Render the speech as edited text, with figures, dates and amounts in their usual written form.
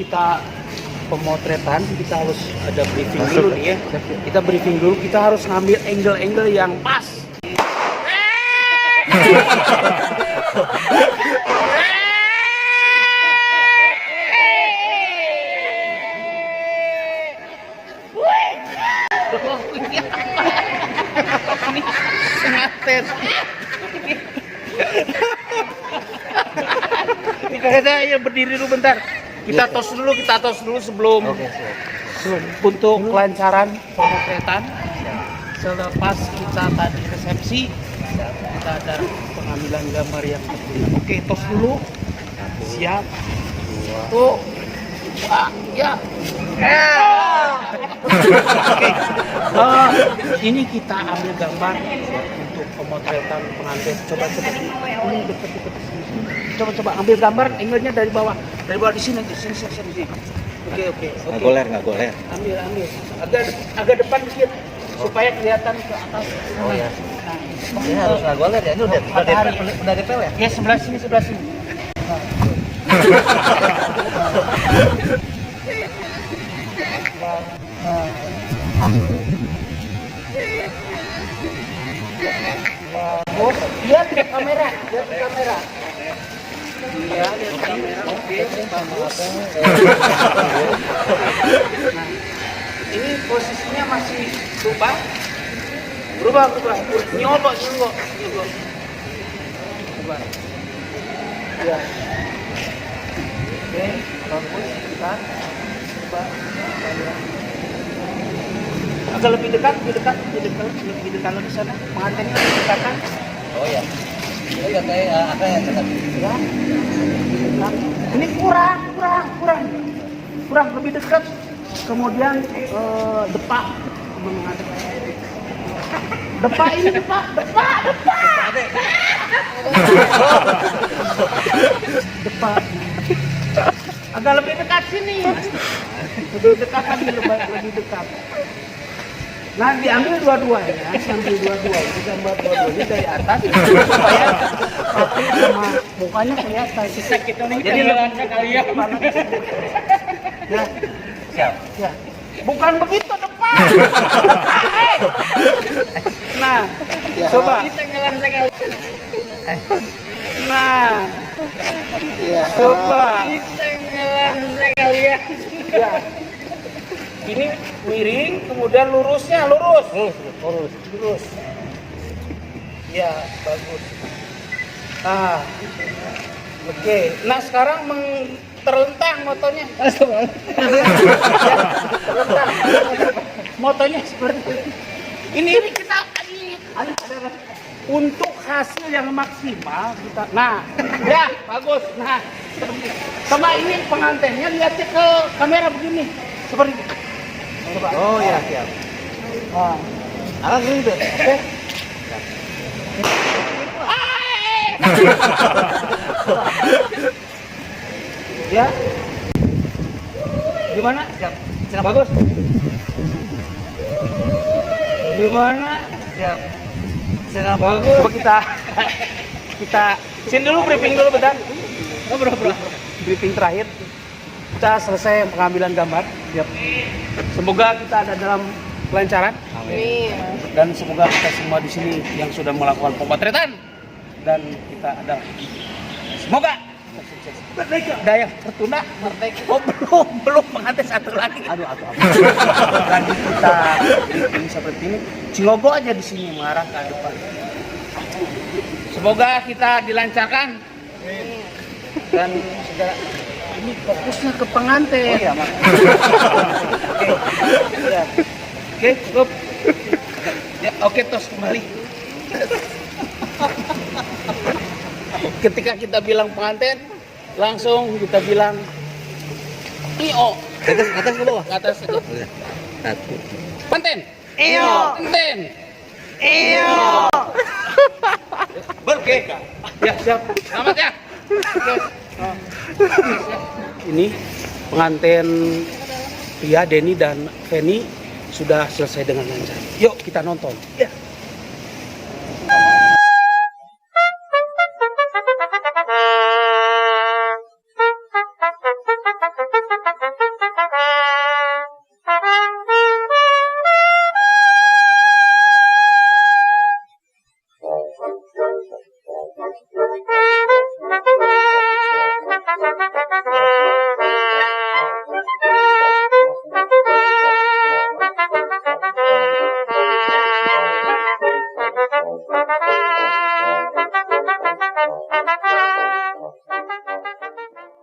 kita pemotretan, kita harus ada briefing dulu nih ya. Kita briefing dulu, kita harus ngambil angle-angle yang pas. Kita ya berdiri dulu bentar. Kita tos dulu sebelum untuk kelancaran pemotretan. Selepas kita tadi resepsi, kita ada pengambilan gambar yang tertulis. Oke, tos dulu. Siap. Tuh. Ya. Oke. Ini kita ambil gambar untuk pemotretan pengantin. Coba. Ini dekat. Coba ambil gambar angle-nya dari bawah di sini. Oke. Nggak goler. Ambil. Agak depan dikit supaya kelihatan ke atas. Oh ya. Nah, Ini harus nggak goler ya. Ini udah DPL ya? Ya sebelah sini. Lihat ke kamera. Iya, lihat kamera. Oke, bagus. Nah, ini posisinya masih berubah. Nyolok. Coba. Ya. Oke, bagus. Kita coba. Agak lebih dekat lagi sana. Pengantinnya lebih dekatkan. Oh ya. Ini kayak apa ya? Ya. Ini kurang lebih dekat. Kemudian depak menghadap. Depak. Depak. Agak lebih dekat sini. Lebih dekat. Nah, diambil dua-duanya, sambil dua-duanya, gambar dua-duanya dari atas supaya hati sama mukanya kelihatan. Jadi lensa kalian. Ya. Siap. Ya. Bukan begitu depan. Nah, coba. Nah, coba. Ya. Ini miring, kemudian lurus. Ya, bagus. Nah, oke. Nah, sekarang terlentang motonya. Terlentang. Motonya seperti ini. Ini kita untuk hasil yang maksimal kita. Nah, ya bagus. Nah, sama ini pengantinnya lihatnya ke kamera begini. Seperti itu. Coba. Oh ya, siap. Nah, gitu. Oke. Ya. Gimana? Siap. Bagus. Gimana? Siap. Bagus. Coba kita sini dulu, briefing dulu bentar. Bro. Briefing terakhir. Kita selesai pengambilan gambar. Siap. Semoga kita ada dalam kelancaran. Amin. Dan semoga kita semua di sini yang sudah melakukan pemotretan dan kita ada semoga sukses. Daya tertunda. Oh, belum pengantin satu lagi. Aduh. Lagi kita briefing seperti ini. Cingogo aja di sini mengarah ke depan. Semoga kita dilancarkan. Dan segala ini fokusnya ke pengantin. Oh iya, Mak. Oke, cukup. Ya, oke, tos kembali. Ketika kita bilang pengantin, langsung kita bilang IO. Atas dulu. Atas saja. Satu. Pengantin. IO. Pengantin. IO. Oke. Ya, siap. Selamat ya. Oke. Ini pengantin pria Denny dan Feni sudah selesai dengan lancar. Yuk kita nonton. Ya.